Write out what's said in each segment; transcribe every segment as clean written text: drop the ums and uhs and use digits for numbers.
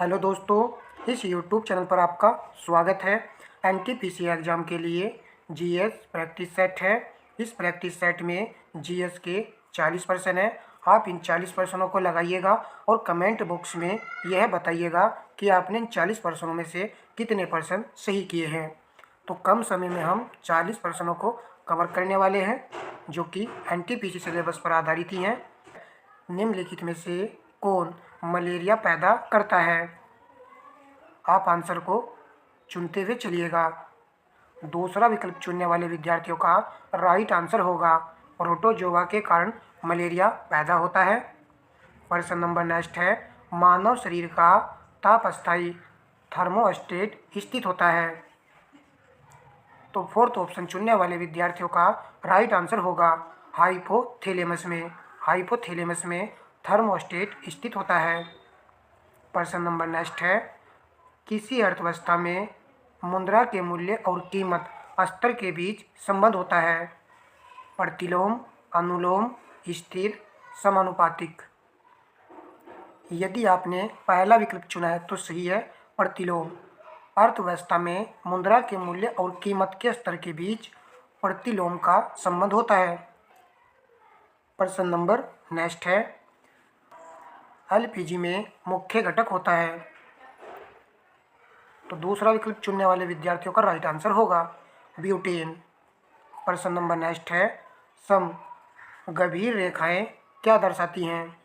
Hello दोस्तों, इस YouTube channel पर आपका स्वागत है। एनटीपीसी एग्ज़ाम के लिए जीएस प्रैक्टिस सेट है। इस प्रैक्टिस सेट में जीएस के 40% है। आप इन 40% को लगाइएगा और कमेंट बॉक्स में यह बताइएगा कि आपने इन 40% में से कितने परसेंट सही किए हैं। तो कम समय में हम 40% को कवर करने वाले हैं, जो कि एनटीपीसी सिलेबस पर आधारित ही हैं। निम्नलिखित में से कौन मलेरिया पैदा करता है? आप आंसर को चुनते हुए चलिएगा। दूसरा विकल्प चुनने वाले विद्यार्थियों का राइट आंसर होगा प्रोटोजोआ के कारण मलेरिया पैदा होता है। प्रश्न नंबर नेक्स्ट है, मानव शरीर का ताप स्थायी थर्मोस्टेट स्थित होता है। तो फोर्थ ऑप्शन चुनने वाले विद्यार्थियों का राइट आंसर होगा हाइपोथैलेमस में। हाइपोथैलेमस में थर्मोस्टेट स्थित होता है। प्रश्न नंबर नेक्स्ट है, किसी अर्थव्यवस्था में मुद्रा के मूल्य और कीमत स्तर के बीच संबंध होता है? प्रतिलोम, अनुलोम, स्थिर, समानुपातिक। यदि आपने पहला विकल्प चुना है तो सही है, प्रतिलोम। अर्थव्यवस्था में मुद्रा के मूल्य और कीमत के स्तर के बीच प्रतिलोम का संबंध होता है। प्रश्न नंबर नेक्स्ट है, एलपीजी में मुख्य घटक होता है। तो दूसरा विकल्प चुनने वाले विद्यार्थियों का राइट आंसर होगा ब्यूटेन। प्रश्न नंबर नेक्स्ट है, सम गंभीर रेखाएं क्या दर्शाती हैं?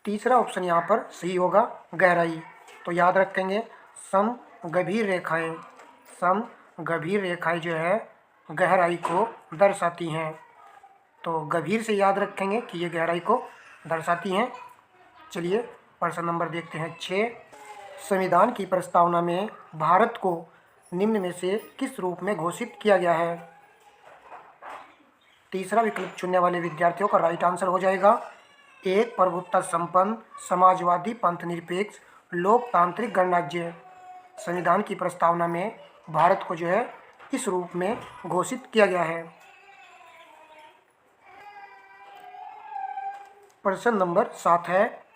तीसरा ऑप्शन यहाँ पर सही होगा गहराई। तो याद रखेंगे सम गंभीर रेखाएं। सम गंभीर रेखाएं जो है गहराई को दर्शाती हैं। तो गंभीर से याद रखेंगे कि ये गहराई को दर्शाती हैं। चलिए प्रश्न नंबर देखते हैं 6। संविधान की प्रस्तावना में भारत को निम्न में से किस रूप में घोषित किया गया है? तीसरा विकल्प चुनने वाले विद्यार्थियों का राइट आंसर हो जाएगा एक प्रभुत्व संपन्न समाजवादी पंथ निरपेक्ष लोकतांत्रिक गणराज्य। संविधान की प्रस्तावना में भारत को जो है इस रूप में घोषित किया गया है। प्रश्न नंबर 7 है,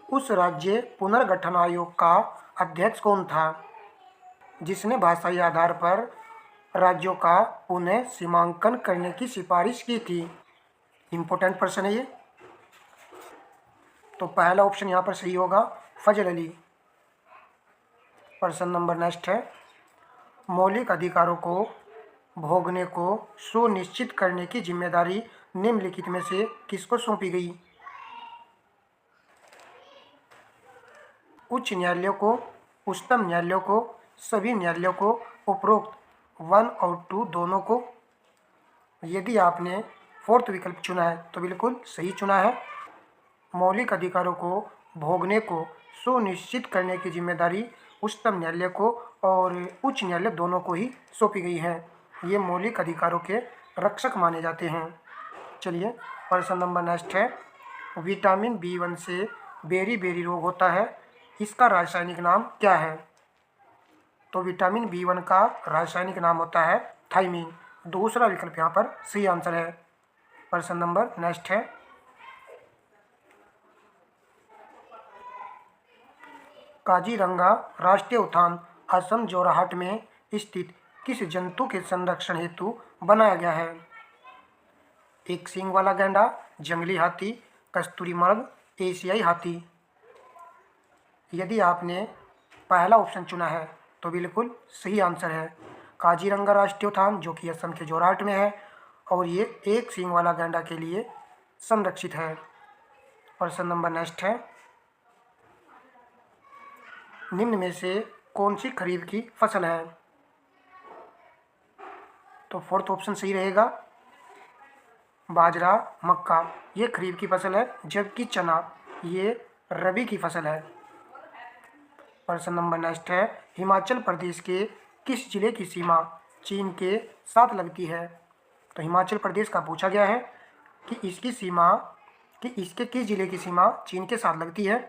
उस राज्य पुनर्गठन आयोग का अध्यक्ष कौन था जिसने भाषाई आधार पर राज्यों का पुनः सीमांकन करने की सिफारिश की थी? इम्पोर्टेंट प्रश्न है ये। तो पहला ऑप्शन यहाँ पर सही होगा फजल अली। प्रश्न नंबर नेक्स्ट है, मौलिक अधिकारों को भोगने को सुनिश्चित करने की जिम्मेदारी निम्नलिखित में से किसको सौंपी गई? उच्च न्यायालयों को, उच्चतम न्यायालयों को, सभी न्यायालयों को, उपरोक्त 1 और 2 दोनों को? यदि आपने फोर्थ विकल्प चुना है तो बिल्कुल सही चुना है। मौलिक अधिकारों को भोगने को सुनिश्चित करने की जिम्मेदारी उच्चतम न्यायालय को और उच्च न्यायालय दोनों को ही सौंपी गई है। ये मौलिक अधिकारों के रक्षक माने जाते हैं। चलिए प्रश्न नंबर नेक्स्ट है, विटामिन B1 से बेरी बेरी रोग होता है, इसका रासायनिक नाम क्या है? तो विटामिन B1 का रासायनिक नाम होता है थायमीन। दूसरा विकल्प यहाँ पर सही आंसर है। प्रश्न नंबर नेक्स्ट है, काजीरंगा राष्ट्रीय उद्यान असम जोरहाट में स्थित किस जंतु के संरक्षण हेतु बनाया गया है? एक सींग वाला गैंडा, जंगली हाथी, कस्तूरी मृग, एशियाई हाथी। यदि आपने पहला ऑप्शन चुना है तो बिल्कुल सही आंसर है काजीरंगा राष्ट्रीय उद्यान, जो कि असम के जोरहाट में है और ये एक सींग वाला गैंडा के लिए संरक्षित है। प्रश्न नंबर नेक्स्ट है, निम्न में से कौन सी खरीफ की फसल है? तो फोर्थ ऑप्शन सही रहेगा बाजरा, मक्का। ये खरीफ की फसल है, जबकि चना ये रबी की फसल है। प्रश्न नंबर नेक्स्ट है, हिमाचल प्रदेश के किस जिले की सीमा चीन के साथ लगती है? तो हिमाचल प्रदेश का पूछा गया है कि इसकी सीमा इसके किस जिले की सीमा चीन के साथ लगती है?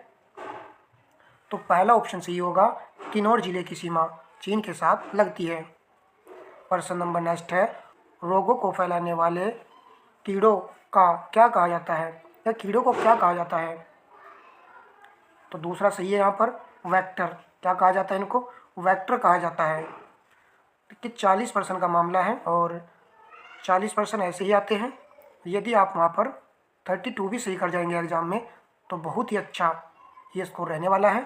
तो पहला ऑप्शन सही होगा किन्नौर जिले की सीमा चीन के साथ लगती है। प्रश्न नंबर नेक्स्ट है, रोगों को फैलाने वाले कीड़ों का क्या कहा जाता है या कीड़ों को क्या कहा जाता है? तो दूसरा सही है यहाँ पर वेक्टर। क्या कहा जाता है इनको? वेक्टर कहा जाता है। कि 40% का मामला है और 40% ऐसे ही आते हैं। यदि आप वहाँ पर 32 भी सही कर जाएंगे एग्जाम में तो बहुत ही अच्छा ये स्कोर रहने वाला है।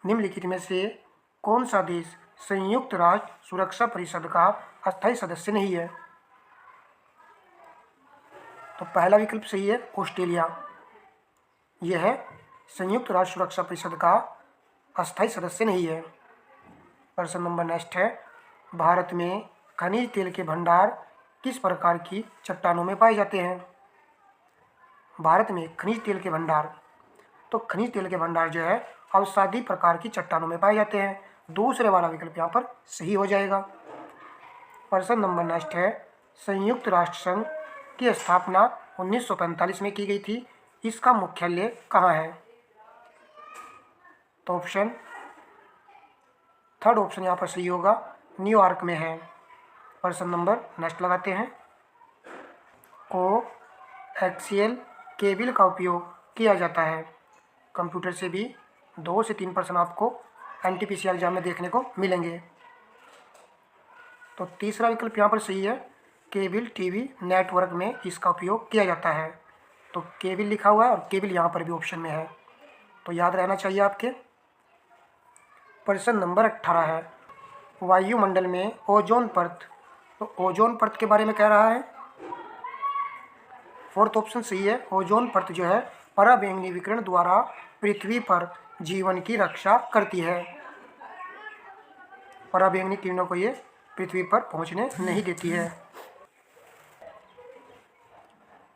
निम्नलिखित में से कौन सा देश संयुक्त राष्ट्र सुरक्षा परिषद का अस्थायी सदस्य नहीं है? तो पहला विकल्प सही है ऑस्ट्रेलिया। यह है संयुक्त राष्ट्र सुरक्षा परिषद का अस्थायी सदस्य नहीं है। प्रश्न नंबर नेक्स्ट है, भारत में खनिज तेल के भंडार किस प्रकार की चट्टानों में पाए जाते हैं? भारत में खनिज तेल के भंडार, तो खनिज तेल के भंडार जो है अवसादी प्रकार की चट्टानों में पाए जाते हैं। दूसरे वाला विकल्प यहाँ पर सही हो जाएगा। प्रश्न नंबर नेक्स्ट है, संयुक्त राष्ट्र संघ की स्थापना 1945 में की गई थी। इसका मुख्यालय कहाँ है? तो थर्ड ऑप्शन यहाँ पर सही होगा, न्यूयॉर्क में है। प्रश्न नंबर नेक्स्ट लगाते हैं, को एक्सियल केबल का उपयोग किया जाता है। कंप्यूटर से भी 2 से 3 प्रश्न आपको NTPC एग्जाम में देखने को मिलेंगे। तो तीसरा विकल्प यहाँ पर सही है, केबल टीवी नेटवर्क में इसका उपयोग किया जाता है। तो केबल लिखा हुआ है और केबल यहाँ पर भी ऑप्शन में है, तो याद रहना चाहिए आपके। प्रश्न नंबर 18 है, वायुमंडल में ओजोन परत, तो ओजोन परत के बारे में कह रहा है। फोर्थ ऑप्शन सही है, ओजोन परत जो है पराबैंगनी विकिरण द्वारा पृथ्वी पर जीवन की रक्षा करती है। पराबैंगनी किरणों को ये पृथ्वी पर पहुंचने नहीं देती है।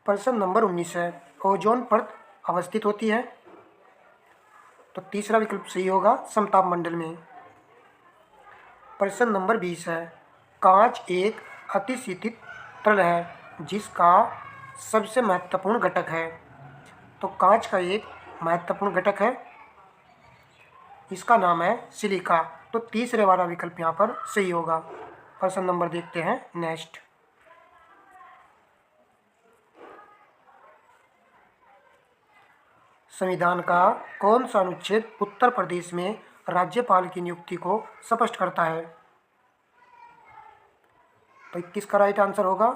प्रश्न नंबर 19 है, ओजोन परत अवस्थित होती है। तो तीसरा विकल्प सही होगा, समताप मंडल में। प्रश्न नंबर 20 है, कांच एक अतिशीतित तरल है जिसका सबसे महत्वपूर्ण घटक है। तो कांच का एक महत्वपूर्ण घटक है, इसका नाम है सिलिका। तो तीसरे वाला विकल्प यहाँ पर सही होगा। प्रश्न नंबर देखते हैं नेक्स्ट, संविधान का कौन सा अनुच्छेद उत्तर प्रदेश में राज्यपाल की नियुक्ति को स्पष्ट करता है? तो 21 का राइट आंसर होगा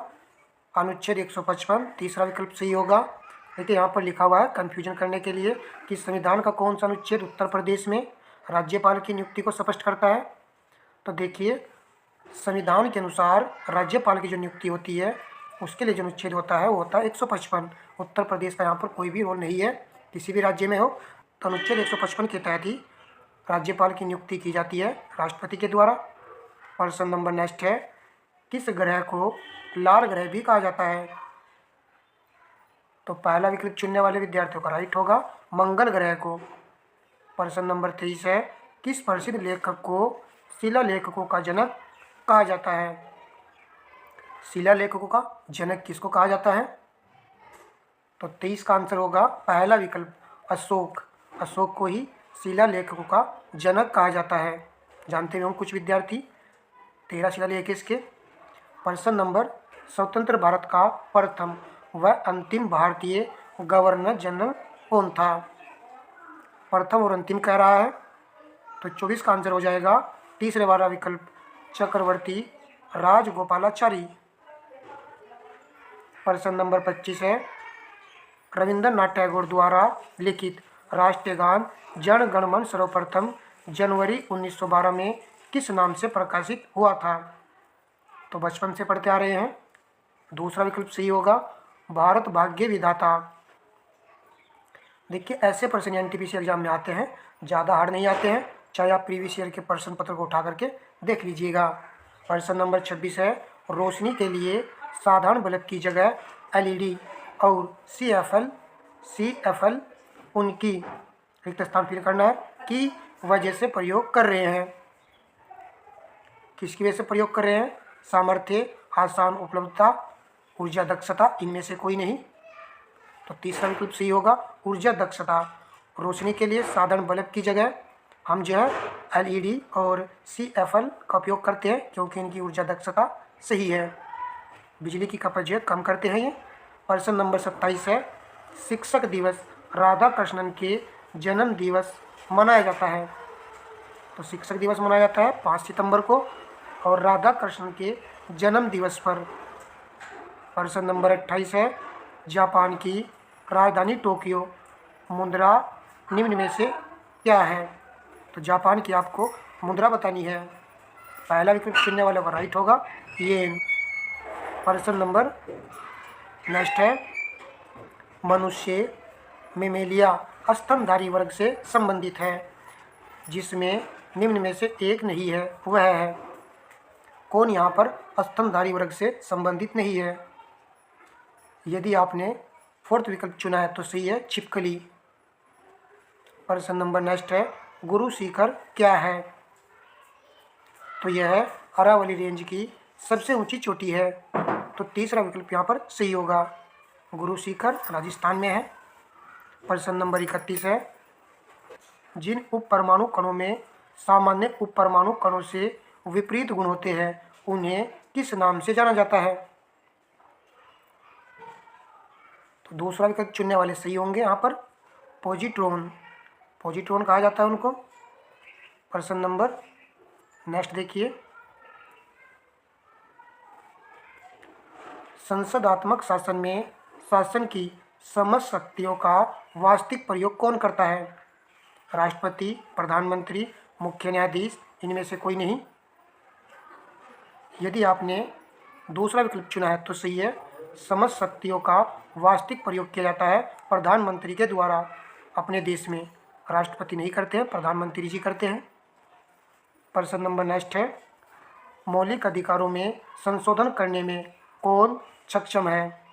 अनुच्छेद 155। तीसरा विकल्प सही होगा। देखिए यहाँ पर लिखा हुआ है कन्फ्यूजन करने के लिए कि संविधान का कौन सा अनुच्छेद उत्तर प्रदेश में राज्यपाल की नियुक्ति को स्पष्ट करता है। तो देखिए, संविधान के अनुसार राज्यपाल की जो नियुक्ति होती है उसके लिए जो अनुच्छेद होता है वो होता है 155। उत्तर प्रदेश का यहाँ पर कोई भी रोल नहीं है, किसी भी राज्य में हो तो अनुच्छेद 155 के तहत ही राज्यपाल की नियुक्ति की जाती है राष्ट्रपति के द्वारा। प्रश्न नंबर नेक्स्ट है, किस ग्रह को लाल ग्रह भी कहा जाता है? तो पहला विकल्प चुनने वाले विद्यार्थियों का राइट होगा, मंगल ग्रह को। प्रश्न नंबर 23 है, किस प्रसिद्ध लेखक को शिला लेखकों का जनक कहा जाता है? शिला लेखकों का जनक किसको कहा जाता है? तो 23 का आंसर होगा पहला विकल्प, अशोक। अशोक को ही शिला लेखकों का जनक कहा जाता है। जानते होंगे कुछ विद्यार्थी 13 शिलालेख इसके। प्रश्न नंबर, स्वतंत्र भारत का प्रथम व अंतिम भारतीय गवर्नर जनरल कौन था? प्रथम और अंतिम कह रहा है, तो 24 का आंसर हो जाएगा तीसरे वाला विकल्प, चक्रवर्ती राजगोपालाचारी। प्रश्न नंबर 25 है, रविंद्रनाथ टैगोर द्वारा लिखित राष्ट्रीय गान जन गण मन सर्वप्रथम जनवरी 1912 में किस नाम से प्रकाशित हुआ था? तो बचपन से पढ़ते आ रहे हैं। दूसरा विकल्प सही होगा, भारत भाग्य विधाता। देखिए, ऐसे प्रश्न NTPC एग्जाम में आते हैं, ज़्यादा हार्ड नहीं आते हैं, चाहे आप प्रीवियस ईयर के प्रश्न पत्र को उठा करके देख लीजिएगा। प्रश्न नंबर 26 है, रोशनी के लिए साधारण बल्ब की जगह LED और CFL उनकी रिक्त स्थान फिल करना है की वजह से प्रयोग कर रहे हैं। किसकी वजह से प्रयोग कर रहे हैं? सामर्थ्य, आसान उपलब्धता, ऊर्जा दक्षता, इनमें से कोई नहीं। तो तीसरा विकल्प सही होगा, ऊर्जा दक्षता। रोशनी के लिए साधारण बल्ब की जगह हम जो है LED और CFL का उपयोग करते हैं क्योंकि इनकी ऊर्जा दक्षता सही है, बिजली की खपत जो है कम करते हैं ये। प्रश्न नंबर 27 है, शिक्षक दिवस राधा कृष्णन के जन्म दिवस मनाया जाता है? तो शिक्षक दिवस मनाया जाता है 5 सितंबर को। और राधा कृष्ण के जन्म दिवस पर प्रश्न नंबर 28 है, जापान की राजधानी टोक्यो मुद्रा निम्न में से क्या है? तो जापान की आपको मुद्रा बतानी है। पहला विकल्प चुनने वाले का राइट होगा येन। प्रश्न नंबर नेक्स्ट है, मनुष्य मेमेलिया स्तनधारी वर्ग से संबंधित है, जिसमें निम्न में से एक नहीं है, वह है? कौन यहाँ पर स्तनधारी वर्ग से संबंधित नहीं है? यदि आपने फोर्थ विकल्प चुना है तो सही है छिपकली। प्रश्न नंबर नेक्स्ट है, गुरु शिखर क्या है? तो यह है अरावली रेंज की सबसे ऊंची चोटी है। तो तीसरा विकल्प यहाँ पर सही होगा, गुरु शिखर राजस्थान में है। प्रश्न नंबर 31 है, जिन उप परमाणु कणों में सामान्य उप परमाणु कणों से विपरीत गुण होते हैं, उन्हें किस नाम से जाना जाता है? तो दूसरा विकल्प चुनने वाले सही होंगे यहाँ पर, पॉजिट्रॉन। पॉजिट्रॉन कहा जाता है उनको। प्रश्न नंबर नेक्स्ट देखिए, संसदात्मक शासन में शासन की समस्त शक्तियों का वास्तविक प्रयोग कौन करता है? राष्ट्रपति, प्रधानमंत्री, मुख्य न्यायाधीश, इनमें से कोई नहीं। यदि आपने दूसरा विकल्प चुना है तो सही है, समस्त शक्तियों का वास्तविक प्रयोग किया जाता है प्रधानमंत्री के द्वारा अपने देश में। राष्ट्रपति नहीं करते हैं, प्रधानमंत्री जी करते हैं। प्रश्न नंबर नेक्स्ट है, मौलिक अधिकारों में संशोधन करने में कौन सक्षम है?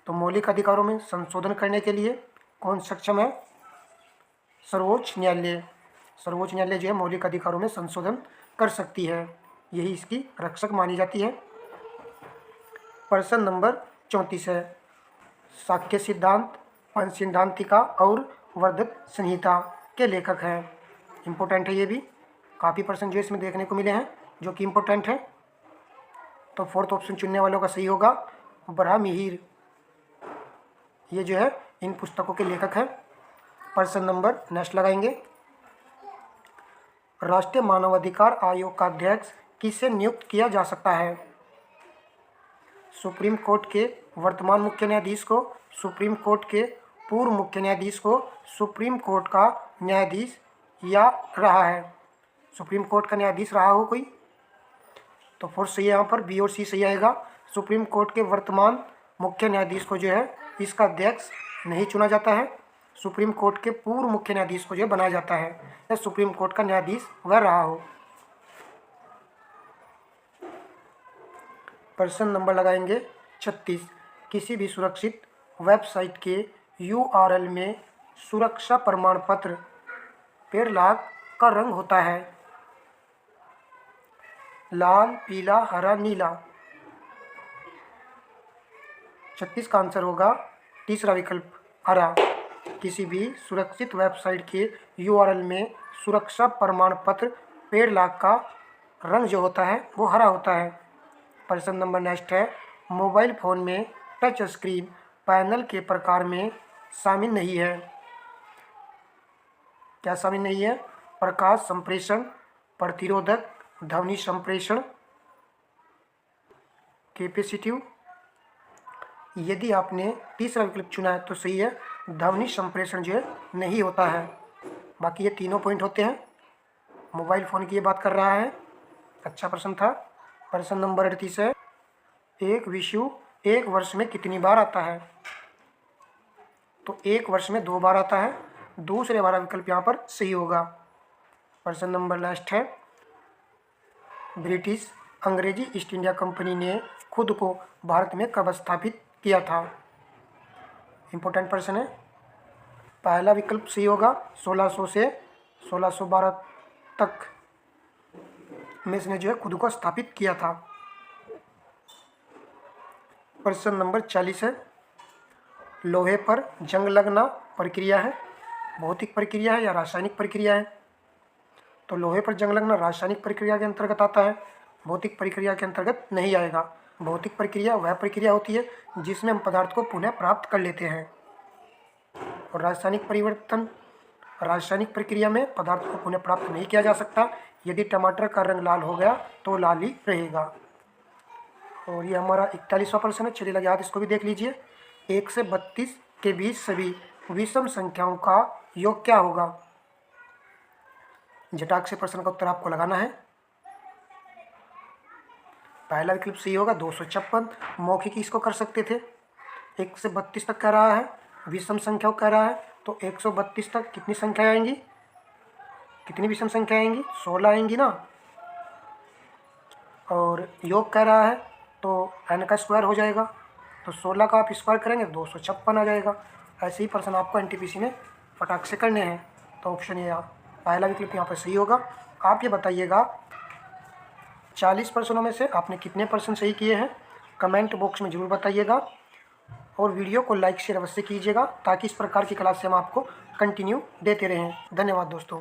तो मौलिक अधिकारों में संशोधन करने के लिए कौन सक्षम है? सर्वोच्च न्यायालय। सर्वोच्च न्यायालय जो है मौलिक अधिकारों में संशोधन कर सकती है, यही इसकी रक्षक मानी जाती है। प्रश्न नंबर 34 है, साक्य सिद्धांत, पंचसिद्धांतिका और वर्धक संहिता के लेखक हैं। इम्पोर्टेंट है, ये भी काफ़ी प्रश्न जो इसमें देखने को मिले हैं जो कि इम्पोर्टेंट है। तो फोर्थ ऑप्शन चुनने वालों का सही होगा ब्रह्ममिहिर, ये जो है इन पुस्तकों के लेखक हैं। प्रश्न नंबर नेक्स्ट लगाएंगे, राष्ट्रीय मानवाधिकार आयोग का अध्यक्ष किसे नियुक्त किया जा सकता है? सुप्रीम कोर्ट के वर्तमान मुख्य न्यायाधीश को, सुप्रीम कोर्ट के पूर्व मुख्य न्यायाधीश को, सुप्रीम कोर्ट का न्यायाधीश या रहा है? सुप्रीम कोर्ट का न्यायाधीश रहा हो कोई? तो फोर्थ सही है, यहाँ पर बी और सी सही आएगा। सुप्रीम कोर्ट के वर्तमान मुख्य न्यायाधीश को जो है इसका अध्यक्ष नहीं चुना जाता है, सुप्रीम कोर्ट के पूर्व मुख्य न्यायाधीश को जो है बनाया जाता है, या सुप्रीम कोर्ट का न्यायाधीश वह रहा हो। प्रश्न नंबर लगाएंगे 36, किसी भी सुरक्षित वेबसाइट के URL में सुरक्षा प्रमाण पत्र पैडलॉक का रंग होता है? लाल, पीला, हरा, नीला। 36 का आंसर होगा तीसरा विकल्प हरा। किसी भी सुरक्षित वेबसाइट के URL में सुरक्षा प्रमाण पत्र पैडलॉक का रंग जो होता है वो हरा होता है। प्रश्न नंबर नेक्स्ट है, मोबाइल फ़ोन में टच स्क्रीन पैनल के प्रकार में शामिल नहीं है। क्या शामिल नहीं है? प्रकाश संप्रेषण, प्रतिरोधक, ध्वनि संप्रेषण, कैपेसिटिव। यदि आपने तीसरा विकल्प चुना है तो सही है, ध्वनि संप्रेषण जो है नहीं होता है। बाकी ये तीनों पॉइंट होते हैं। मोबाइल फ़ोन की ये बात कर रहा है। अच्छा प्रश्न था। प्रश्न नंबर 38 है, एक विषु एक वर्ष में कितनी बार आता है? तो एक वर्ष में 2 बार आता है। दूसरे वाला विकल्प यहाँ पर सही होगा। प्रश्न नंबर नेक्स्ट है, ब्रिटिश अंग्रेजी ईस्ट इंडिया कंपनी ने खुद को भारत में कब स्थापित किया था? इम्पोर्टेंट प्रश्न है। पहला विकल्प सही होगा 1600 से 1612 तक में इसने जो है खुद को स्थापित किया था। प्रश्न नंबर 40 है, लोहे पर जंग लगना प्रक्रिया है, भौतिक प्रक्रिया है या रासायनिक प्रक्रिया है? तो लोहे पर जंग लगना रासायनिक प्रक्रिया के अंतर्गत आता है, भौतिक प्रक्रिया के अंतर्गत नहीं आएगा। भौतिक प्रक्रिया वह प्रक्रिया होती है जिसमें हम पदार्थ को पुनः प्राप्त कर लेते हैं, और रासायनिक परिवर्तन रासायनिक प्रक्रिया में पदार्थ को पुनः प्राप्त नहीं किया जा सकता। यदि टमाटर का रंग लाल हो गया तो लाल ही रहेगा। और ये हमारा 41वां प्रश्न है। चलिए लगे हाथ, इसको भी देख लीजिए। 1 से 32 के बीच सभी विषम संख्याओं का योग क्या होगा? झटाक से प्रश्न का उत्तर आपको लगाना है। पहला विकल्प सही होगा 256। मौखिक इसको कर सकते थे। 1 से 32 तक कह रहा है, विषम संख्या कह रहा है, तो 132 तक कितनी संख्या आएंगी? कितनी विषम संख्या आएंगी? 16 आएंगी ना। और योग कह रहा है तो n का स्क्वायर हो जाएगा, तो 16 का आप स्क्वायर करेंगे 256 आ जाएगा। ऐसे ही प्रश्न आपको एनटीपीसी में फटाक से करने हैं। तो ऑप्शन ये पहला विकल्प यहाँ पर सही होगा। आप ये बताइएगा 40 प्रश्नों में से आपने कितने प्रश्न सही किए हैं? कमेंट बॉक्स में ज़रूर बताइएगा। और वीडियो को लाइक शेयर अवश्य कीजिएगा ताकि इस प्रकार की क्लास से हम आपको कंटिन्यू देते रहें। धन्यवाद दोस्तों।